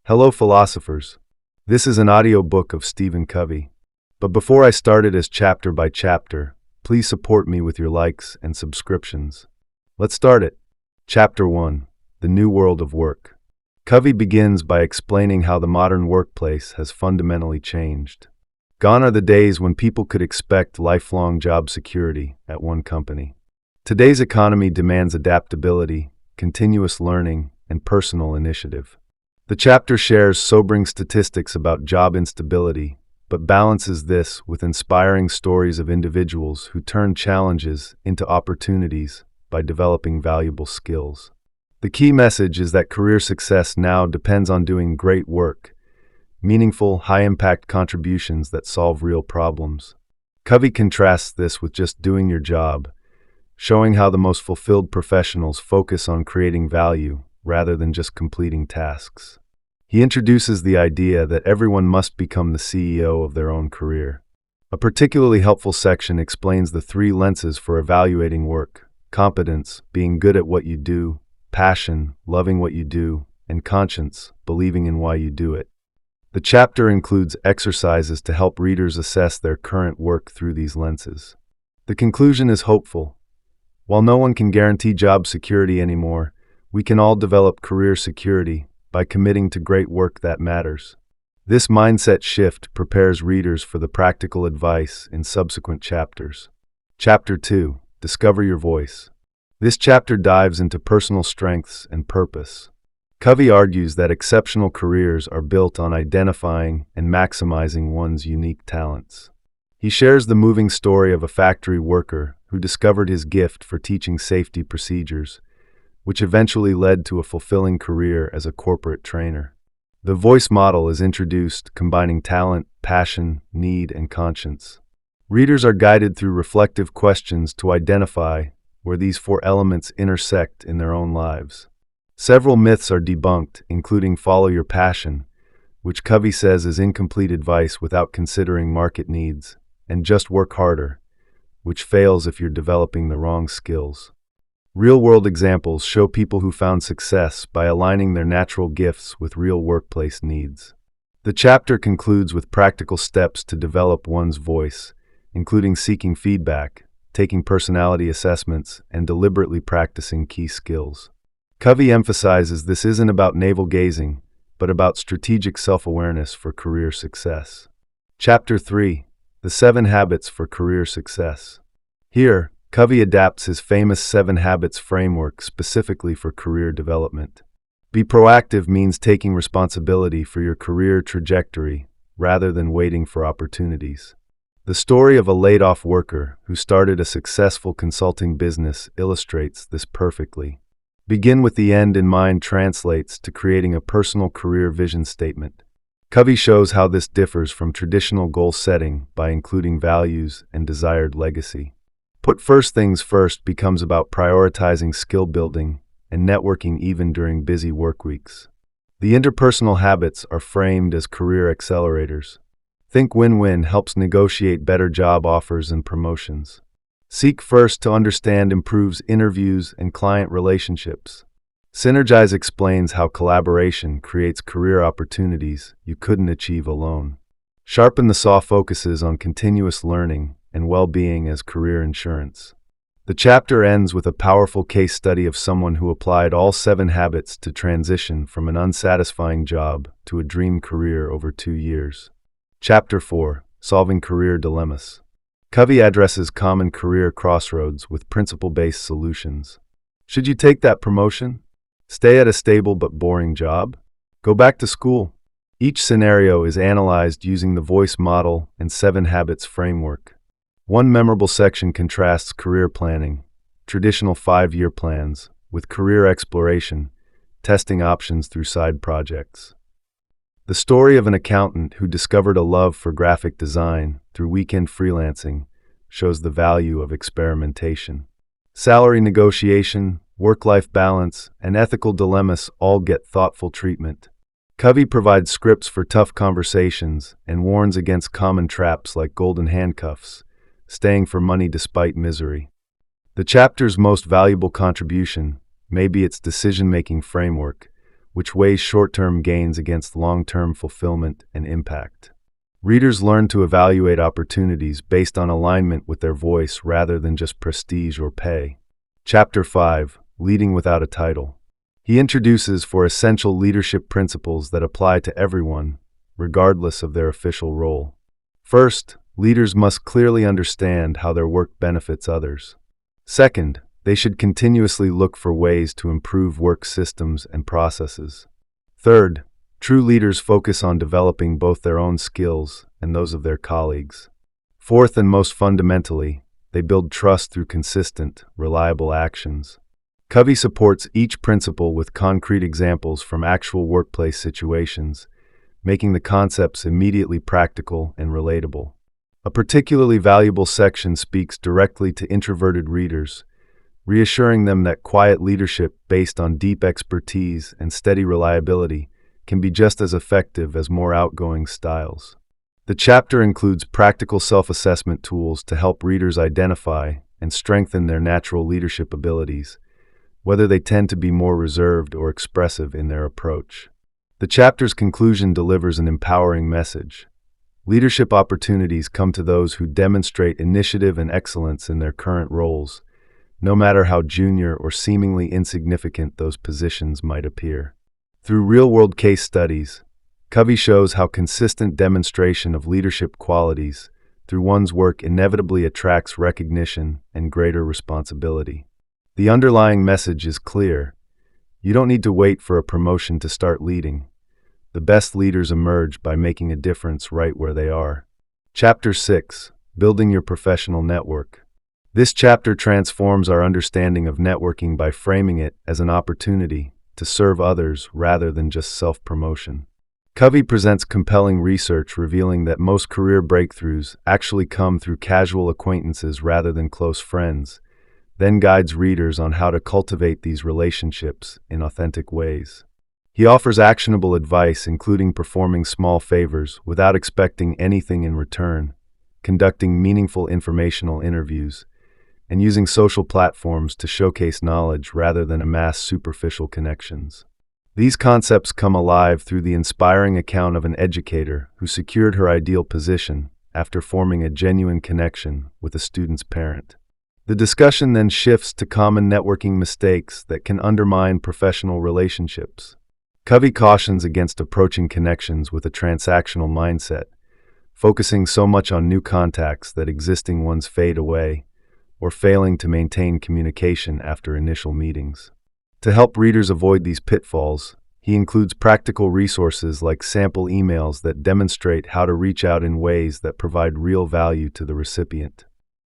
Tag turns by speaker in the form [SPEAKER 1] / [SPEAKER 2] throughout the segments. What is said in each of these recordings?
[SPEAKER 1] Hello, philosophers. This is an audiobook of Stephen Covey. But before I start it as chapter by chapter, please support me with your likes and subscriptions. Let's start it. Chapter 1. The New World of Work. Covey begins by explaining how the modern workplace has fundamentally changed. Gone are the days when people could expect lifelong job security at one company. Today's economy demands adaptability, continuous learning, and personal initiative. The chapter shares sobering statistics about job instability, but balances this with inspiring stories of individuals who turn challenges into opportunities by developing valuable skills. The key message is that career success now depends on doing great work, meaningful, high-impact contributions that solve real problems. Covey contrasts this with just doing your job, showing how the most fulfilled professionals focus on creating value rather than just completing tasks. He introduces the idea that everyone must become the CEO of their own career. A particularly helpful section explains the three lenses for evaluating work: competence, being good at what you do; passion, loving what you do; and conscience, believing in why you do it. The chapter includes exercises to help readers assess their current work through these lenses. The conclusion is hopeful. While no one can guarantee job security anymore, we can all develop career security by committing to great work that matters. This mindset shift prepares readers for the practical advice in subsequent chapters. Chapter 2. Discover Your Voice. This chapter dives into personal strengths and purpose. Covey argues that exceptional careers are built on identifying and maximizing one's unique talents. He shares the moving story of a factory worker who discovered his gift for teaching safety procedures, which eventually led to a fulfilling career as a corporate trainer. The voice model is introduced, combining talent, passion, need, and conscience. Readers are guided through reflective questions to identify where these four elements intersect in their own lives. Several myths are debunked, including follow your passion, which Covey says is incomplete advice without considering market needs, and just work harder, which fails if you're developing the wrong skills. Real-world examples show people who found success by aligning their natural gifts with real workplace needs. The chapter concludes with practical steps to develop one's voice, including seeking feedback, taking personality assessments, and deliberately practicing key skills. Covey emphasizes this isn't about navel-gazing, but about strategic self-awareness for career success. Chapter 3. The 7 Habits for Career Success. Here, Covey adapts his famous 7 Habits framework specifically for career development. Be proactive means taking responsibility for your career trajectory rather than waiting for opportunities. The story of a laid-off worker who started a successful consulting business illustrates this perfectly. Begin with the end in mind translates to creating a personal career vision statement. Covey shows how this differs from traditional goal setting by including values and desired legacy. Put first things first becomes about prioritizing skill building and networking even during busy work weeks. The interpersonal habits are framed as career accelerators. Think win-win helps negotiate better job offers and promotions. Seek first to understand improves interviews and client relationships. Synergize explains how collaboration creates career opportunities you couldn't achieve alone. Sharpen the saw focuses on continuous learning and well-being as career insurance. The chapter ends with a powerful case study of someone who applied all 7 habits to transition from an unsatisfying job to a dream career over 2 years. Chapter 4. Solving Career Dilemmas. Covey addresses common career crossroads with principle-based solutions. Should you take that promotion? Stay at a stable but boring job? Go back to school? Each scenario is analyzed using the voice model and 7 Habits framework. One memorable section contrasts career planning, traditional 5-year plans, with career exploration, testing options through side projects. The story of an accountant who discovered a love for graphic design through weekend freelancing shows the value of experimentation. Salary negotiation, work-life balance, and ethical dilemmas all get thoughtful treatment. Covey provides scripts for tough conversations and warns against common traps like golden handcuffs, staying for money despite misery. The chapter's most valuable contribution may be its decision-making framework, which weighs short-term gains against long-term fulfillment and impact. Readers learn to evaluate opportunities based on alignment with their voice rather than just prestige or pay. Chapter 5: Leading Without a Title. He introduces four essential leadership principles that apply to everyone, regardless of their official role. First, leaders must clearly understand how their work benefits others. Second, they should continuously look for ways to improve work systems and processes. Third, true leaders focus on developing both their own skills and those of their colleagues. Fourth, and most fundamentally, they build trust through consistent, reliable actions. Covey supports each principle with concrete examples from actual workplace situations, making the concepts immediately practical and relatable. A particularly valuable section speaks directly to introverted readers, reassuring them that quiet leadership based on deep expertise and steady reliability can be just as effective as more outgoing styles. The chapter includes practical self-assessment tools to help readers identify and strengthen their natural leadership abilities, whether they tend to be more reserved or expressive in their approach. The chapter's conclusion delivers an empowering message. Leadership opportunities come to those who demonstrate initiative and excellence in their current roles, no matter how junior or seemingly insignificant those positions might appear. Through real-world case studies, Covey shows how consistent demonstration of leadership qualities through one's work inevitably attracts recognition and greater responsibility. The underlying message is clear. You don't need to wait for a promotion to start leading. The best leaders emerge by making a difference right where they are. Chapter 6: Building Your Professional Network. This chapter transforms our understanding of networking by framing it as an opportunity to serve others rather than just self-promotion. Covey presents compelling research revealing that most career breakthroughs actually come through casual acquaintances rather than close friends, then guides readers on how to cultivate these relationships in authentic ways. He offers actionable advice, including performing small favors without expecting anything in return, conducting meaningful informational interviews, and using social platforms to showcase knowledge rather than amass superficial connections. These concepts come alive through the inspiring account of an educator who secured her ideal position after forming a genuine connection with a student's parent. The discussion then shifts to common networking mistakes that can undermine professional relationships. Covey cautions against approaching connections with a transactional mindset, focusing so much on new contacts that existing ones fade away, or failing to maintain communication after initial meetings. To help readers avoid these pitfalls, he includes practical resources like sample emails that demonstrate how to reach out in ways that provide real value to the recipient.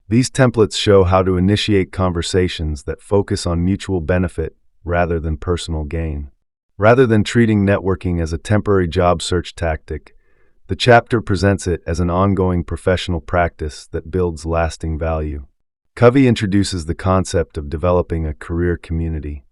[SPEAKER 1] These templates show how to initiate conversations that focus on mutual benefit rather than personal gain. Rather than treating networking as a temporary job search tactic, the chapter presents it as an ongoing professional practice that builds lasting value. Covey introduces the concept of developing a career community,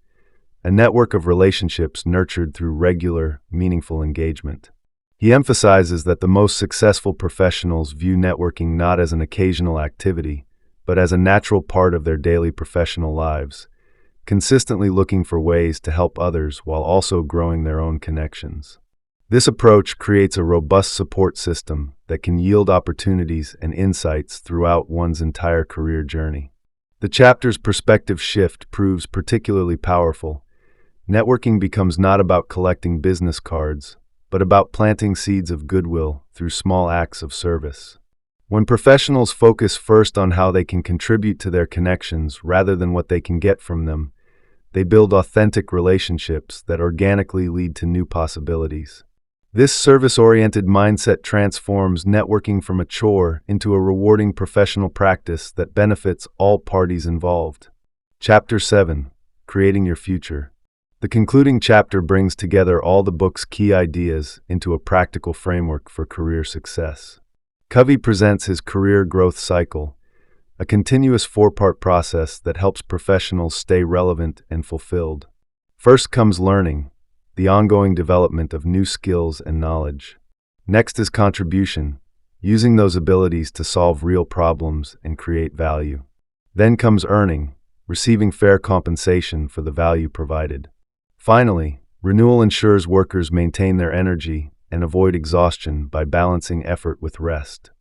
[SPEAKER 1] a network of relationships nurtured through regular, meaningful engagement. He emphasizes that the most successful professionals view networking not as an occasional activity, but as a natural part of their daily professional lives, consistently looking for ways to help others while also growing their own connections. This approach creates a robust support system that can yield opportunities and insights throughout one's entire career journey. The chapter's perspective shift proves particularly powerful. Networking becomes not about collecting business cards, but about planting seeds of goodwill through small acts of service. When professionals focus first on how they can contribute to their connections rather than what they can get from them, they build authentic relationships that organically lead to new possibilities. This service-oriented mindset transforms networking from a chore into a rewarding professional practice that benefits all parties involved. Chapter 7: Creating Your Future. The concluding chapter brings together all the book's key ideas into a practical framework for career success. Covey presents his career growth cycle, a continuous four-part process that helps professionals stay relevant and fulfilled. First comes learning, the ongoing development of new skills and knowledge. Next is contribution, using those abilities to solve real problems and create value. Then comes earning, receiving fair compensation for the value provided. Finally, Renewal ensures workers maintain their energy and avoid exhaustion by balancing effort with rest.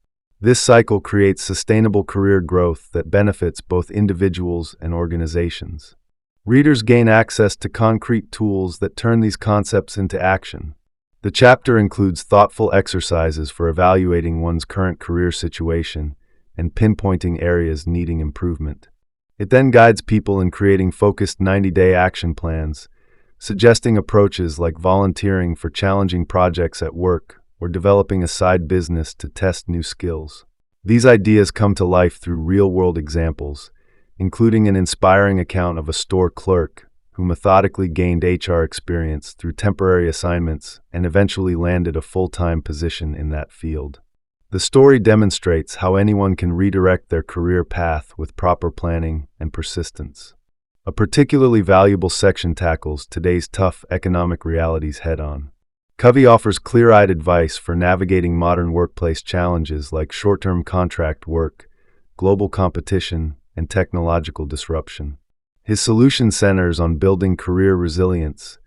[SPEAKER 1] This cycle creates sustainable career growth that benefits both individuals and organizations. Readers gain access to concrete tools that turn these concepts into action. The chapter includes thoughtful exercises for evaluating one's current career situation and pinpointing areas needing improvement. It then guides people in creating focused 90-day action plans, suggesting approaches like volunteering for challenging projects at work or developing a side business to test new skills. These ideas come to life through real-world examples, including an inspiring account of a store clerk who methodically gained HR experience through temporary assignments and eventually landed a full-time position in that field. The story demonstrates how anyone can redirect their career path with proper planning and persistence. A particularly valuable section tackles today's tough economic realities head-on. Covey offers clear-eyed advice for navigating modern workplace challenges like short-term contract work, global competition, and technological disruption. His solution centers on building career resilience,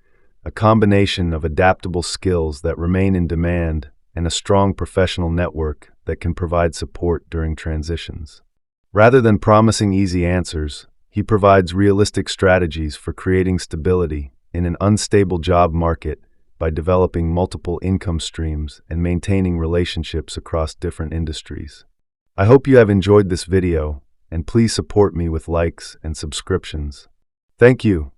[SPEAKER 1] a combination of adaptable skills that remain in demand and a strong professional network that can provide support during transitions. Rather than promising easy answers, he provides realistic strategies for creating stability in an unstable job market by developing multiple income streams and maintaining relationships across different industries. I hope you have enjoyed this video, and please support me with likes and subscriptions. Thank you.